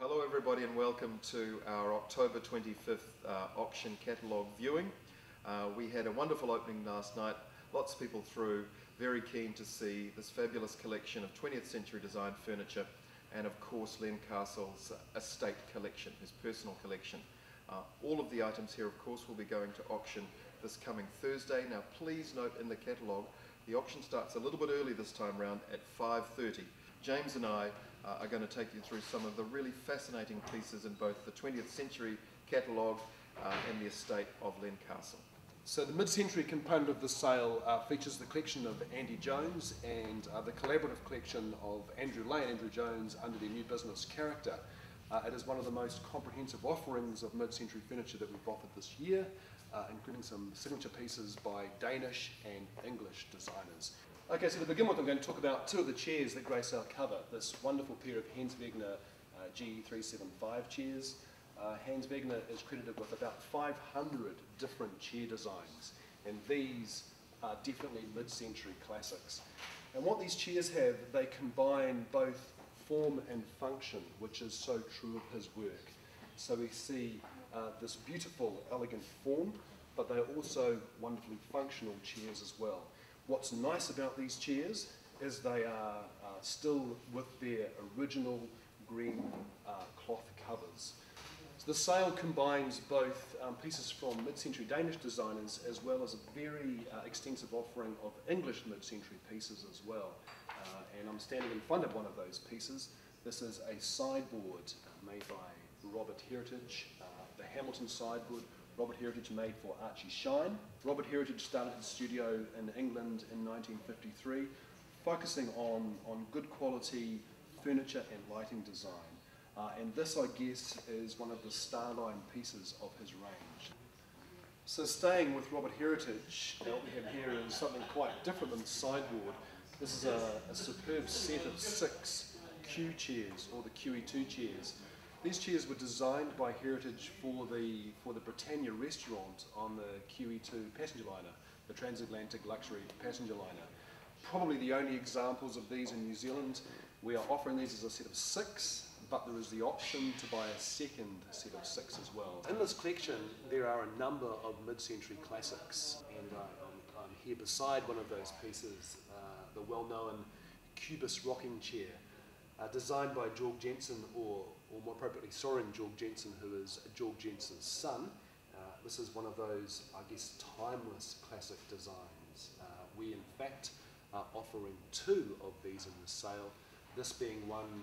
Hello everybody and welcome to our October 25th auction catalogue viewing. We had a wonderful opening last night, lots of people through, very keen to see this fabulous collection of 20th century design furniture and of course Len Castle's estate collection, his personal collection. All of the items here of course will be going to auction this coming Thursday. Now please note in the catalogue the auction starts a little bit early this time round at 5:30. James and I are going to take you through some of the really fascinating pieces in both the 20th century catalogue and the estate of Len Castle. So the mid-century component of the sale features the collection of Andy Jones and the collaborative collection of Andrew Lane, Andrew Jones, under their new business Karakter. It is one of the most comprehensive offerings of mid-century furniture that we've offered this year, including some signature pieces by Danish and English designers. Okay, so to begin with I'm going to talk about two of the chairs that grace our cover. This wonderful pair of Hans Wegner G375 chairs. Hans Wegner is credited with about 500 different chair designs, and these are definitely mid-century classics. And what these chairs have, they combine both form and function, which is so true of his work. So we see this beautiful, elegant form, but they're also wonderfully functional chairs as well. What's nice about these chairs is they are still with their original green cloth covers. So the sale combines both pieces from mid-century Danish designers as well as a very extensive offering of English mid-century pieces as well. And I'm standing in front of one of those pieces. This is a sideboard made by Robert Heritage, the Hamilton sideboard. Robert Heritage made for Archie Shine. Robert Heritage started his studio in England in 1953, focusing on good quality furniture and lighting design. And this, I guess, is one of the starline pieces of his range. So staying with Robert Heritage, what we have here is something quite different than the sideboard. This is a superb set of 6 Q chairs, or the QE2 chairs. These chairs were designed by Heritage for the Britannia restaurant on the QE2 passenger liner, the transatlantic luxury passenger liner. Probably the only examples of these in New Zealand. We are offering these as a set of 6, but there is the option to buy a second set of 6 as well. In this collection there are a number of mid-century classics, and I'm here beside one of those pieces, the well-known Cubist rocking chair. Designed by Georg Jensen, or more appropriately Soren Georg Jensen, who is Georg Jensen's son. This is one of those, I guess, timeless classic designs. We in fact are offering 2 of these in the sale, this being one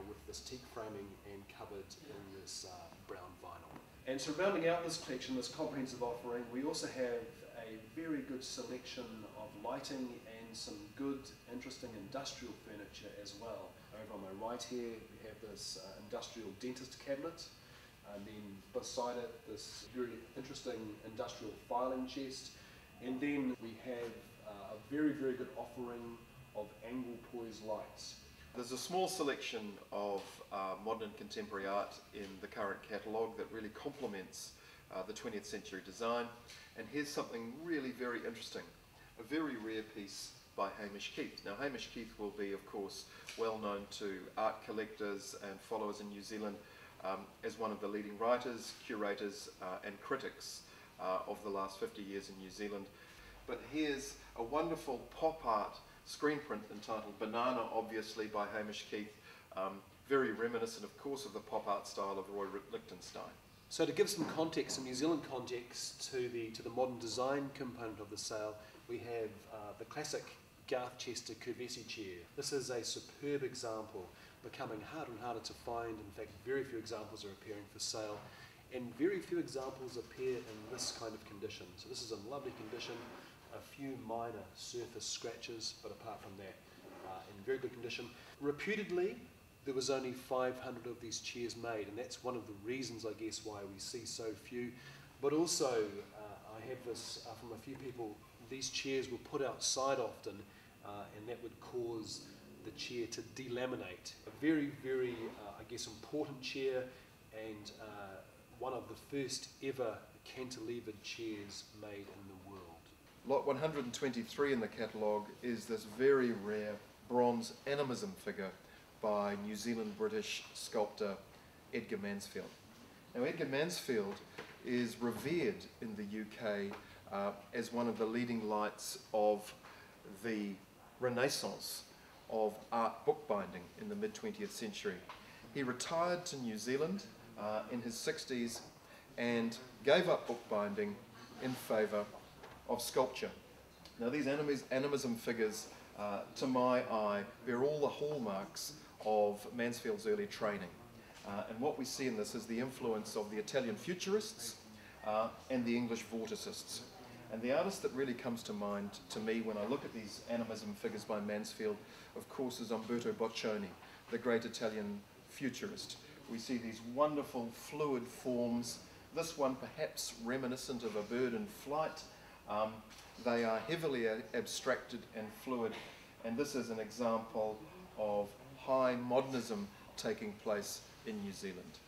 with this teak framing and covered in this brown vinyl. And surrounding out this collection, this comprehensive offering, we also have a very good selection of lighting and some good, interesting industrial furniture as well. Over on my right here, we have this industrial dentist cabinet, and then beside it, this very interesting industrial filing chest. And then we have a very, very good offering of angle poise lights. There's a small selection of modern and contemporary art in the current catalogue that really complements the 20th century design. And here's something really very interesting, a very rare piece by Hamish Keith. Now Hamish Keith will be of course well known to art collectors and followers in New Zealand as one of the leading writers, curators and critics of the last 50 years in New Zealand. But here's a wonderful pop art screen print entitled Banana, obviously by Hamish Keith, very reminiscent of course of the pop art style of Roy Lichtenstein. So to give some context, some New Zealand context to the modern design component of the sale, we have the classic Garth Chester Curvesi chair. This is a superb example, becoming harder and harder to find. In fact, very few examples are appearing for sale, and very few examples appear in this kind of condition. So this is in lovely condition, a few minor surface scratches, but apart from that, in very good condition. Reputedly, there was only 500 of these chairs made, and that's one of the reasons, I guess, why we see so few. But also, I have this from a few people, these chairs were put outside often, and that would cause the chair to delaminate. A very, very, I guess, important chair, and one of the first ever cantilevered chairs made in the world. Lot 123 in the catalogue is this very rare bronze animism figure by New Zealand British sculptor Edgar Mansfield. Now, Edgar Mansfield is revered in the UK as one of the leading lights of the renaissance of art bookbinding in the mid-20th century. He retired to New Zealand in his 60s and gave up bookbinding in favour of sculpture. Now, these animism figures, to my eye, bear all the hallmarks of Mansfield's early training. And what we see in this is the influence of the Italian futurists and the English vorticists. And the artist that really comes to mind to me when I look at these animism figures by Mansfield, of course, is Umberto Boccioni, the great Italian futurist. We see these wonderful fluid forms, this one perhaps reminiscent of a bird in flight. They are heavily abstracted and fluid, and this is an example of high modernism taking place in New Zealand.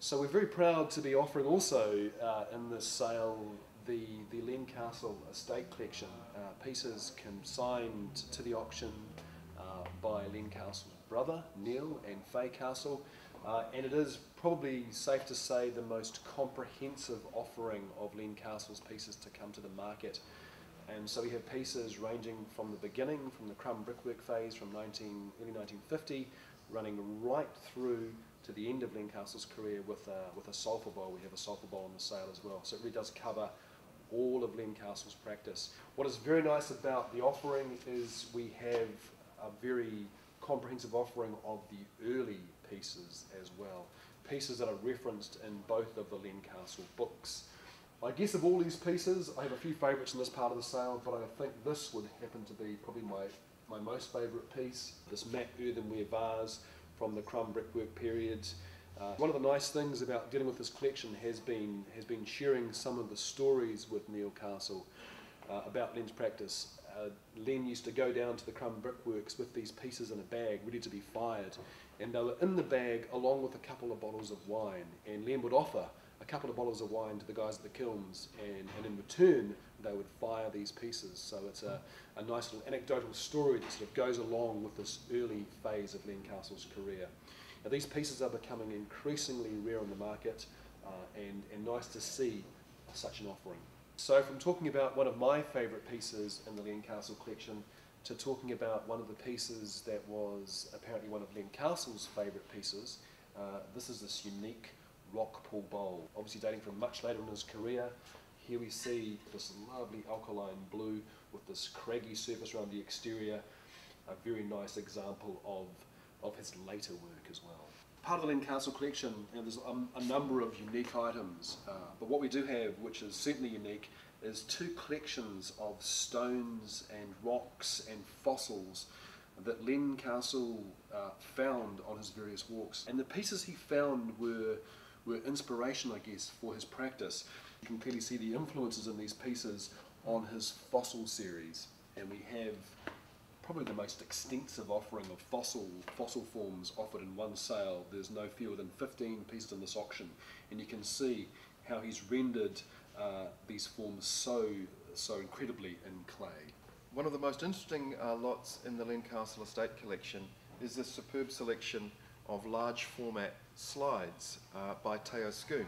So we're very proud to be offering also in this sale the Len Castle estate collection, pieces consigned to the auction by Len Castle's brother, Neil, and Faye Castle, and it is probably safe to say the most comprehensive offering of Len Castle's pieces to come to the market. And so we have pieces ranging from the beginning, from the crumb brickwork phase from early 1950, running right through to the end of Len Castle's career with a sulphur bowl. We have a sulphur bowl on the sale as well. So it really does cover all of Len Castle's practice. What is very nice about the offering is we have a very comprehensive offering of the early pieces as well. Pieces that are referenced in both of the Len Castle books. I guess of all these pieces, I have a few favourites in this part of the sale, but I think this would happen to be probably my most favourite piece, this matte earthenware vase from the crumb brickwork period. One of the nice things about dealing with this collection has been sharing some of the stories with Neil Castle about Len's practice. Len used to go down to the crumb brickworks with these pieces in a bag ready to be fired, and they were in the bag along with a couple of bottles of wine, and Len would offer a couple of bottles of wine to the guys at the kilns, and in return they would fire these pieces. So it's a nice little anecdotal story that sort of goes along with this early phase of Len Castle's career. Now, these pieces are becoming increasingly rare on the market, and nice to see such an offering. So from talking about one of my favourite pieces in the Len Castle collection to talking about one of the pieces that was apparently one of Len Castle's favourite pieces, this is this unique rock pool bowl, obviously dating from much later in his career. Here we see this lovely alkaline blue with this craggy surface around the exterior, a very nice example of his later work as well. Part of the Len Castle collection, there's a number of unique items, but what we do have, which is certainly unique, is two collections of stones and rocks and fossils that Len Castle found on his various walks. And the pieces he found were inspiration, I guess, for his practice. You can clearly see the influences in these pieces on his fossil series, and we have probably the most extensive offering of fossil forms offered in one sale. There's no fewer than 15 pieces in this auction, and you can see how he's rendered these forms so incredibly in clay. One of the most interesting lots in the Len Castle Estate collection is this superb selection of large format slides by Teo Schoon.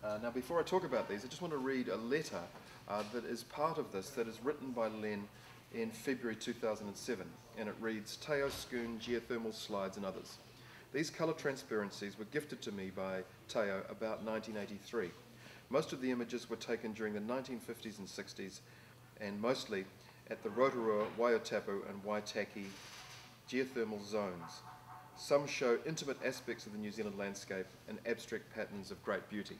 Now, before I talk about these, I just want to read a letter that is part of this, that is written by Len in February 2007, and it reads, Teo Schoon geothermal slides and others. These colour transparencies were gifted to me by Teo about 1983. Most of the images were taken during the 1950s and 60s, and mostly at the Rotorua, Waiotapu and Waitaki geothermal zones. Some show intimate aspects of the New Zealand landscape and abstract patterns of great beauty.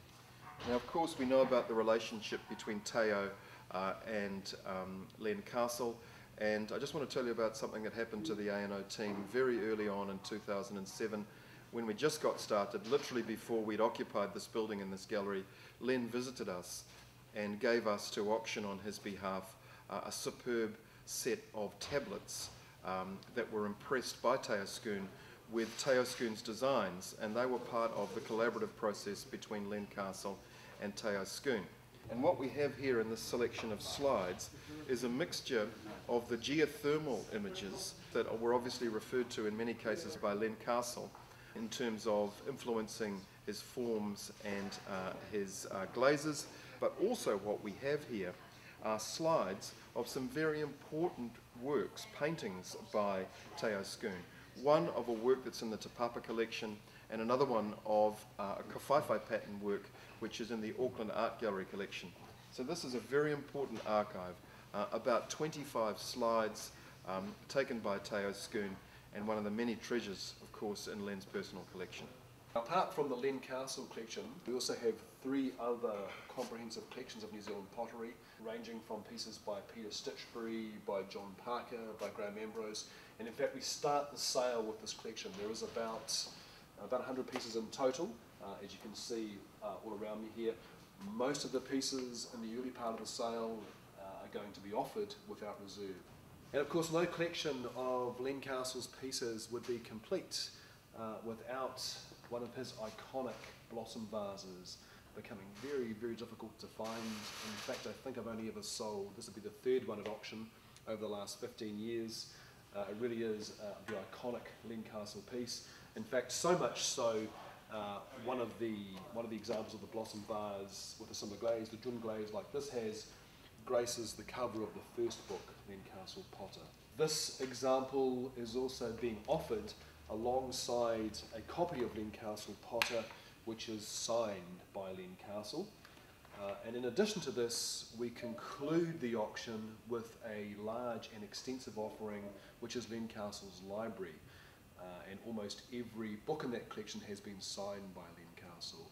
Now, of course, we know about the relationship between Teo and Len Castle, and I just want to tell you about something that happened to the A&O team very early on in 2007 when we just got started. Literally before we'd occupied this building and this gallery, Len visited us and gave us to auction on his behalf a superb set of tablets that were impressed by Teo Schoon with Teo Schoon's designs, and they were part of the collaborative process between Len Castle and Teo Schoon. And what we have here in this selection of slides is a mixture of the geothermal images that were obviously referred to in many cases by Len Castle, in terms of influencing his forms and his glazes, but also what we have here are slides of some very important works, paintings by Teo Schoon. One of a work that's in the Te Papa collection, and another one of a kawhaiwhai pattern work which is in the Auckland Art Gallery collection. So this is a very important archive, about 25 slides taken by Teo Schoon, and one of the many treasures, of course, in Len's personal collection. Apart from the Len Castle collection, we also have 3 other comprehensive collections of New Zealand pottery, ranging from pieces by Peter Stitchbury, by John Parker, by Graham Ambrose, and in fact we start the sale with this collection. There is about 100 pieces in total, as you can see all around me here. Most of the pieces in the early part of the sale are going to be offered without reserve. And of course no collection of Len Castle's pieces would be complete without one of his iconic blossom vases, becoming very, very difficult to find. In fact, I think I've only ever sold, this would be the 3rd one at auction over the last 15 years. It really is the iconic Len Castle piece. In fact, so much so, one of the examples of the blossom vase with a similar glaze, the Jun glaze like this, graces the cover of the first book, Len Castle Potter. This example is also being offered alongside a copy of Len Castle Potter, which is signed by Len Castle. And in addition to this, we conclude the auction with a large and extensive offering, which is Len Castle's library. And almost every book in that collection has been signed by Len Castle.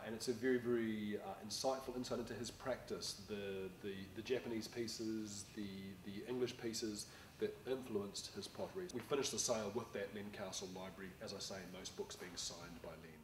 And it's a very, very insightful insight into his practice, the Japanese pieces, the English pieces that influenced his pottery. We finished the sale with that Len Castle library, as I say, most books being signed by Len.